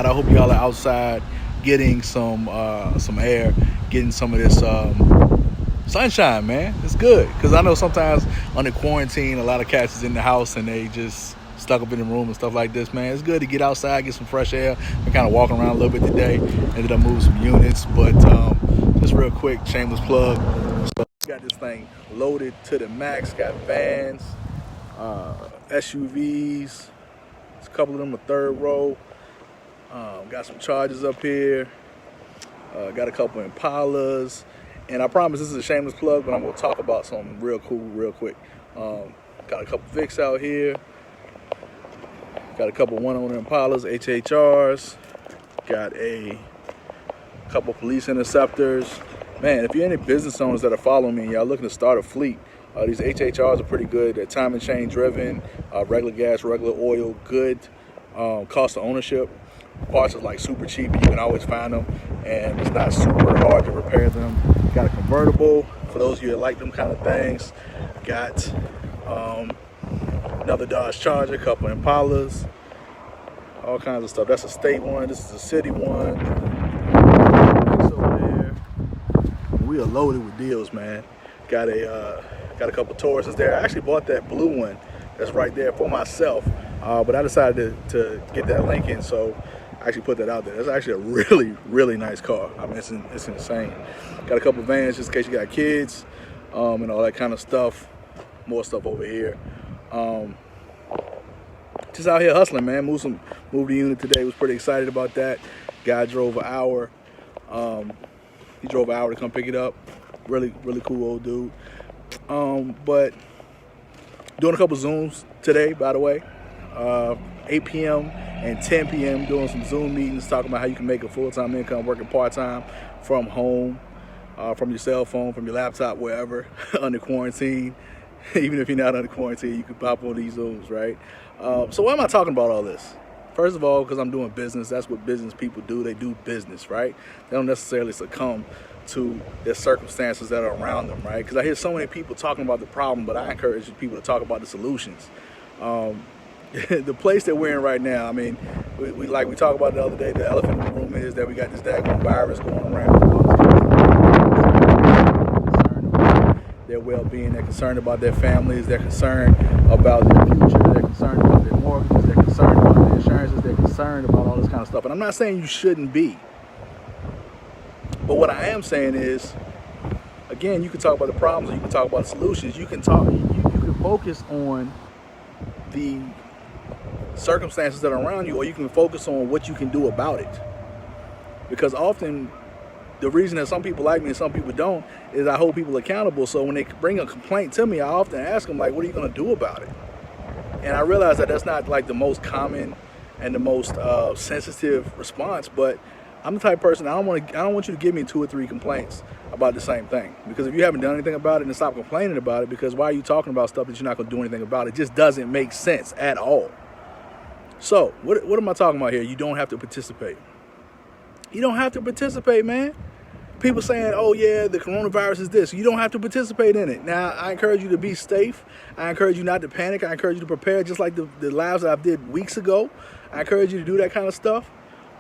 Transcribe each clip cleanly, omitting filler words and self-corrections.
outside. I hope y'all are outside getting some air, getting some of this sunshine, man. It's good because I know sometimes under quarantine, a lot of cats is in the house and they just stuck up in the room and stuff like this, man. It's good to get outside, get some fresh air. Been kind of walking around a little bit today. Ended up moving some units, but just real quick, shameless plug. So got this thing loaded to the max. Got vans, SUVs. A couple of them a third row. Got some Chargers up here. Got a couple Impalas. And I promise this is a shameless plug, but I'm going to talk about something real cool real quick. Got a couple Vicks out here. Got a couple one-owner Impalas, HHRs. Got a couple police interceptors. Man, if you're any business owners that are following me and y'all looking to start a fleet, these HHRs are pretty good. They're time and chain driven, regular gas, regular oil, good cost of ownership. Parts are like super cheap. You can always find them, and it's not super hard to repair them. Got a convertible for those of you that like them kind of things. Got another Dodge Charger, a couple Impalas, all kinds of stuff. That's a state one. This is a city one. Over there. We are loaded with deals, man. Got a couple Tauruses there. I actually bought that blue one that's right there for myself, but I decided to get that Lincoln, so I actually put that out there. That's actually a really, really nice car. I mean, it's insane. Got a couple vans just in case you got kids and all that kind of stuff. More stuff over here. Just out here hustling, man. Moved the unit today. Was pretty excited about that. Guy drove an hour. He drove an hour to come pick it up. Really, really cool old dude. But doing a couple Zooms today, by the way. 8 p.m. and 10 p.m. doing some Zoom meetings, talking about how you can make a full-time income working part-time from home, from your cell phone, from your laptop, wherever, under quarantine. Even if you're not under quarantine, you can pop on these Zooms, right? So why am I talking about all this? First of all, because I'm doing business. That's what business people do. They do business, right? They don't necessarily succumb to the circumstances that are around them, right? Because I hear so many people talking about the problem, but I encourage people to talk about the solutions. The place that we're in right now, I mean, we talked about the other day, the elephant in the room is that we got this daggone virus going around. Their well-being, they're concerned about their families, they're concerned about their future, they're concerned about their mortgages, they're concerned about their insurances, they're concerned about all this kind of stuff. And I'm not saying you shouldn't be. But what I am saying is, again, you can talk about the problems or you can talk about the solutions. You can focus on the circumstances that are around you, or you can focus on what you can do about it. Because often the reason that some people like me and some people don't is I hold people accountable. So when they bring a complaint to me, I often ask them, like, what are you going to do about it? And I realize that that's not like the most common and the most sensitive response, but I'm the type of person, I don't want you to give me 2 or 3 complaints about the same thing. Because if you haven't done anything about it, then stop complaining about it, because why are you talking about stuff that you're not going to do anything about? It just doesn't make sense at all. So, what am I talking about here? You don't have to participate. You don't have to participate, man. People saying, oh yeah, the coronavirus is this. You don't have to participate in it. Now, I encourage you to be safe. I encourage you not to panic. I encourage you to prepare, just like the lives that I did weeks ago. I encourage you to do that kind of stuff.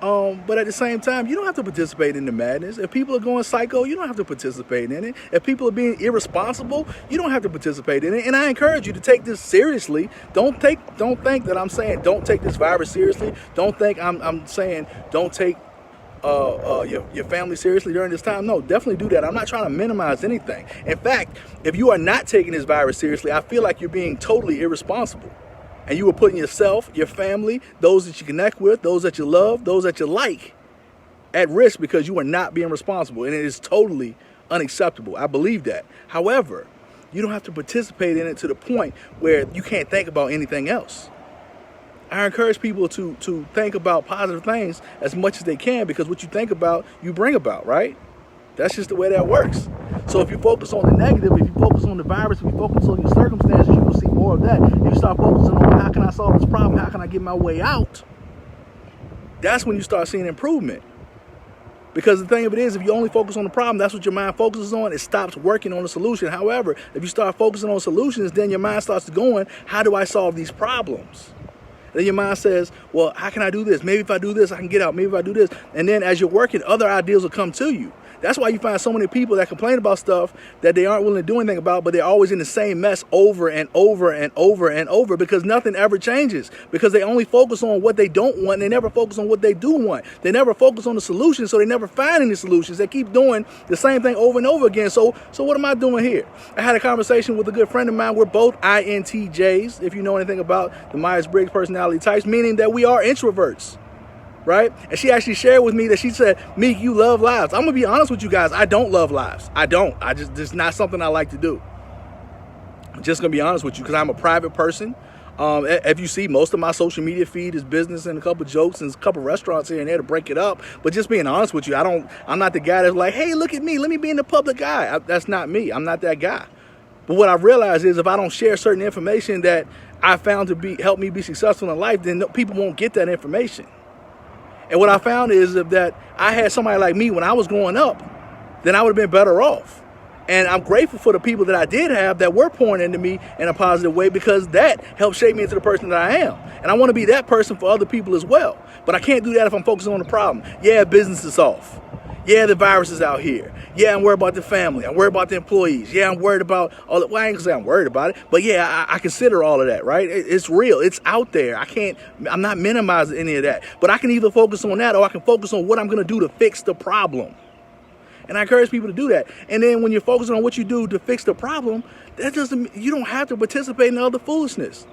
But at the same time, you don't have to participate in the madness. If people are going psycho, you don't have to participate in it. If people are being irresponsible, you don't have to participate in it. And I encourage you to take this seriously. Don't think that I'm saying don't take this virus seriously. Don't think I'm saying don't take your family seriously during this time. No, definitely do that. I'm not trying to minimize anything. In fact, if you are not taking this virus seriously, I feel like you're being totally irresponsible. And you are putting yourself, your family, those that you connect with, those that you love, those that you like, at risk because you are not being responsible. And it is totally unacceptable. I believe that. However, you don't have to participate in it to the point where you can't think about anything else. I encourage people to think about positive things as much as they can, because what you think about, you bring about, right? That's just the way that works. So if you focus on the negative, if you focus on the virus, if you focus on your circumstances, you will see more of that. If you start focusing on how can I solve this problem, how can I get my way out, that's when you start seeing improvement. Because the thing of it is, if you only focus on the problem, that's what your mind focuses on, it stops working on the solution. However, if you start focusing on solutions, then your mind starts going, how do I solve these problems? Then your mind says, well, how can I do this? Maybe if I do this, I can get out. Maybe if I do this. And then as you're working, other ideas will come to you. That's why you find so many people that complain about stuff that they aren't willing to do anything about, but they're always in the same mess over and over and over and over, because nothing ever changes, because they only focus on what they don't want. And they never focus on what they do want. They never focus on the solutions, so they never find any solutions. They keep doing the same thing over and over again. So what am I doing here? I had a conversation with a good friend of mine. We're both INTJs, if you know anything about the Myers-Briggs personality types, meaning that we are introverts. Right? And she actually shared with me that she said, Meek, you love lives. I'm going to be honest with you guys. I don't love lives. I don't. It's not something I like to do. I'm just going to be honest with you, because I'm a private person. If you see, most of my social media feed is business and a couple jokes and a couple restaurants here and there to break it up. But just being honest with you, I'm not the guy that's like, hey, look at me. Let me be in the public eye. That's not me. I'm not that guy. But what I've realized is if I don't share certain information that I found to help me be successful in life, then people won't get that information. And what I found is that I had somebody like me when I was growing up, then I would have been better off. And I'm grateful for the people that I did have that were pouring into me in a positive way, because that helped shape me into the person that I am. And I want to be that person for other people as well. But I can't do that if I'm focusing on the problem. Yeah, business is off. Yeah, the virus is out here. Yeah, I'm worried about the family. I'm worried about the employees. Yeah, I'm worried about all that. Well, I ain't gonna say I'm worried about it, but yeah, I consider all of that, right? It's real. It's out there. I'm not minimizing any of that. But I can either focus on that, or I can focus on what I'm gonna do to fix the problem. And I encourage people to do that. And then when you're focusing on what you do to fix the problem, you don't have to participate in other foolishness.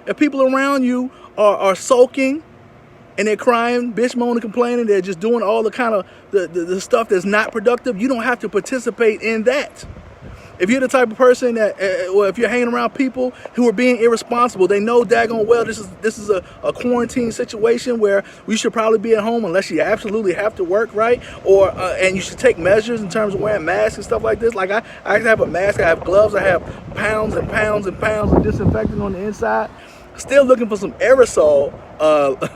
If people around you are sulking, and they're crying, bitch, moaning, complaining, they're just doing all the kind of the stuff that's not productive, you don't have to participate in that. If you're the type of person that, or if you're hanging around people who are being irresponsible, they know daggone well this is a quarantine situation where we should probably be at home unless you absolutely have to work, right? Or and you should take measures in terms of wearing masks and stuff like this. Like I have a mask, I have gloves, I have pounds and pounds and pounds of disinfectant on the inside. Still looking for some aerosol,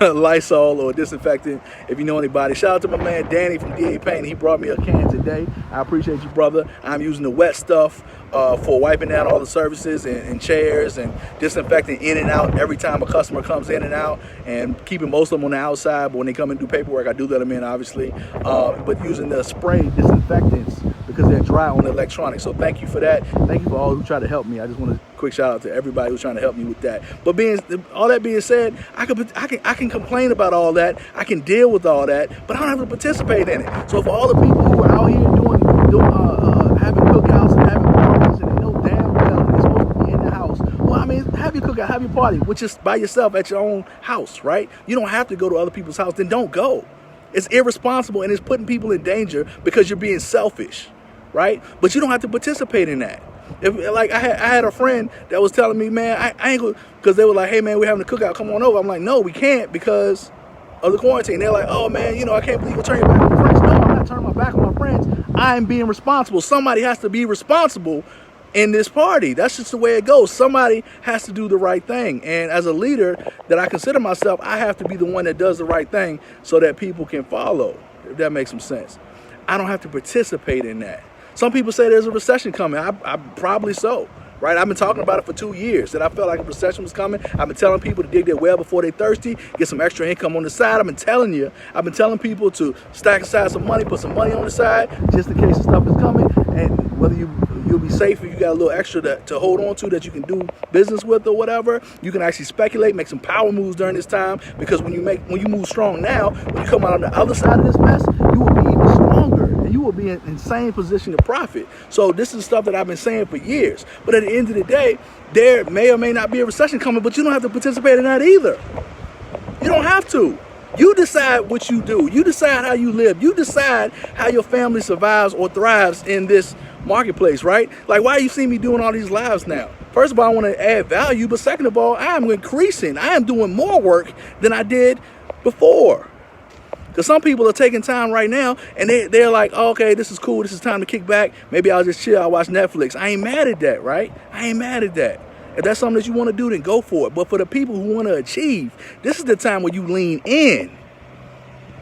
Lysol or disinfectant, if you know anybody. Shout out to my man Danny from DA Paint. He brought me a can today. I appreciate you, brother. I'm using the wet stuff for wiping down all the surfaces and chairs, and disinfecting in and out every time a customer comes in and out, and keeping most of them on the outside. But when they come and do paperwork, I do let them in, obviously. But using the spray disinfectants because they're dry on the electronics. So thank you for that. Thank you for all who try to help me. I just want to quick shout out to everybody who's trying to help me with that. But all that being said, I can complain about all that. I can deal with all that, but I don't have to participate in it. So for all the people who are out here having cookouts and having parties, and they know damn well they're supposed to be in the house, well, I mean, have your cookout, have your party, which is by yourself at your own house, right? You don't have to go to other people's house. Then don't go. It's irresponsible, and it's putting people in danger because you're being selfish, right? But you don't have to participate in that. I had a friend that was telling me, man, I ain't gonna, because they were like, hey man, we're having a cookout, come on over. I'm like, no, we can't because of the quarantine. They're like, oh man, I can't believe you're turning your back on my friends. No, I'm not turning my back on my friends. I'm being responsible. Somebody has to be responsible in this party. That's just the way it goes. Somebody has to do the right thing. And as a leader that I consider myself, I have to be the one that does the right thing so that people can follow, if that makes some sense. I don't have to participate in that. Some people say there's a recession coming. I probably so, right? I've been talking about it for 2 years, that I felt like a recession was coming. I've been telling people to dig their well before they're thirsty, get some extra income on the side. I've been telling people to stack aside some money, put some money on the side, just in case the stuff is coming. And whether you'll be safe if you got a little extra to hold on to that you can do business with or whatever. You can actually speculate, make some power moves during this time, because when you move strong now, when you come out on the other side of this mess, you will be even stronger. You will be in an insane position to profit. So this is stuff that I've been saying for years. But at the end of the day, there may or may not be a recession coming, but you don't have to participate in that either. You don't have to. You decide what you do. You decide how you live. You decide how your family survives or thrives in this marketplace, right? Like, why you see me doing all these lives now? First of all, I want to add value, but second of all, I am increasing. I am doing more work than I did before. Because some people are taking time right now and they're like, oh, okay, this is cool. This is time to kick back. Maybe I'll just chill. I'll watch Netflix. I ain't mad at that, right? I ain't mad at that. If that's something that you want to do, then go for it. But for the people who want to achieve, this is the time where you lean in.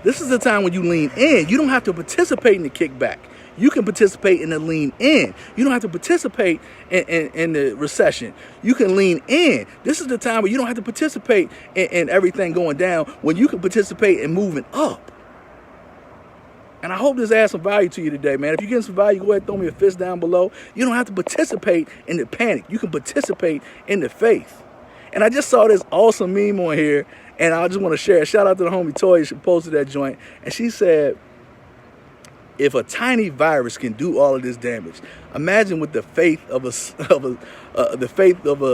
This is the time when you lean in. You don't have to participate in the kickback. You can participate in the lean in. You don't have to participate in the recession. You can lean in. This is the time where you don't have to participate in everything going down, when you can participate in moving up. And I hope this adds some value to you today, man. If you're getting some value, go ahead and throw me a fist down below. You don't have to participate in the panic. You can participate in the faith. And I just saw this awesome meme on here, and I just want to share it. Shout out to the homie Toya. She posted that joint, and she said, if a tiny virus can do all of this damage, imagine what the faith of a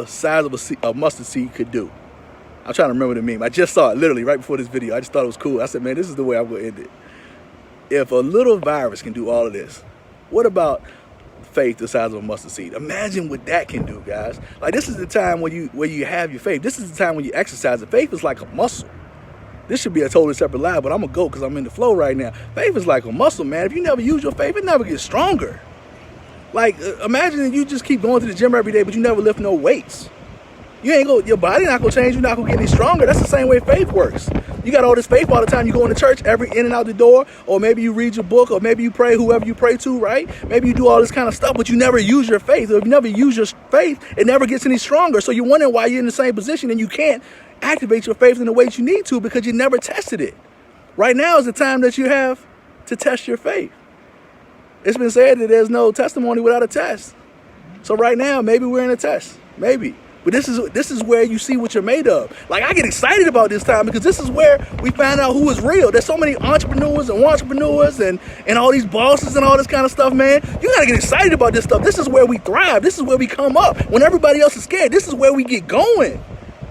size of a mustard seed could do. I'm trying to remember the meme. I just saw it literally right before this video. I just thought it was cool. I said, man, this is the way I'm going to end it. If a little virus can do all of this, what about faith the size of a mustard seed? Imagine what that can do, guys. Like, this is the time where you have your faith. This is the time when you exercise it. Faith is like a muscle. This should be a totally separate live, but I'm going to go because I'm in the flow right now. Faith is like a muscle, man. If you never use your faith, it never gets stronger. Like, imagine that you just keep going to the gym every day, but you never lift no weights. Your body not going to change. You're not going to get any stronger. That's the same way faith works. You got all this faith all the time. You go into church in and out the door, or maybe you read your book, or maybe you pray whoever you pray to, right? Maybe you do all this kind of stuff, but you never use your faith. Or if you never use your faith, it never gets any stronger. So you're wondering why you're in the same position and you can't activate your faith in the way that you need to because you never tested it. Right now is the time that you have to test your faith. It's been said that there's no testimony without a test. So right now, maybe we're in a test. Maybe. But this is where you see what you're made of. Like, I get excited about this time because this is where we find out who is real. There's so many entrepreneurs and all these bosses and all this kind of stuff, man. You got to get excited about this stuff. This is where we thrive. This is where we come up. When everybody else is scared, this is where we get going.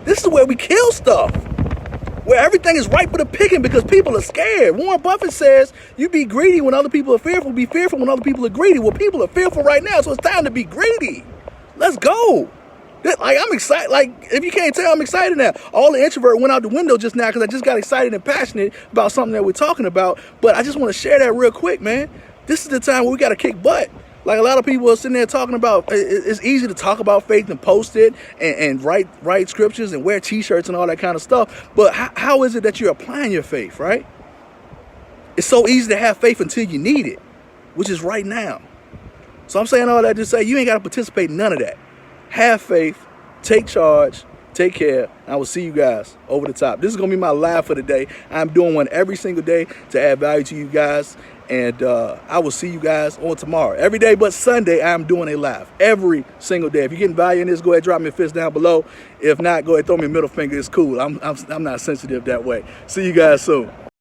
This is where we kill stuff. Where everything is ripe for the picking because people are scared. Warren Buffett says, you be greedy when other people are fearful. Be fearful when other people are greedy. Well, people are fearful right now, so it's time to be greedy. Let's go. Like, I'm excited. Like, if you can't tell, I'm excited now. All the introvert went out the window just now because I just got excited and passionate about something that we're talking about. But I just want to share that real quick, man. This is the time where we got to kick butt. Like, a lot of people are sitting there talking about, it's easy to talk about faith and post it and write scriptures and wear t-shirts and all that kind of stuff. But how is it that you're applying your faith, right? It's so easy to have faith until you need it, which is right now. So I'm saying all that to say you ain't got to participate in none of that. Have faith, take charge, take care, and I will see you guys over the top. This is going to be my live for the day. I'm doing one every single day to add value to you guys, and I will see you guys on tomorrow. Every day but Sunday, I'm doing a live every single day. If you're getting value in this, go ahead, drop me a fist down below. If not, go ahead, throw me a middle finger. It's cool. I'm not sensitive that way. See you guys soon.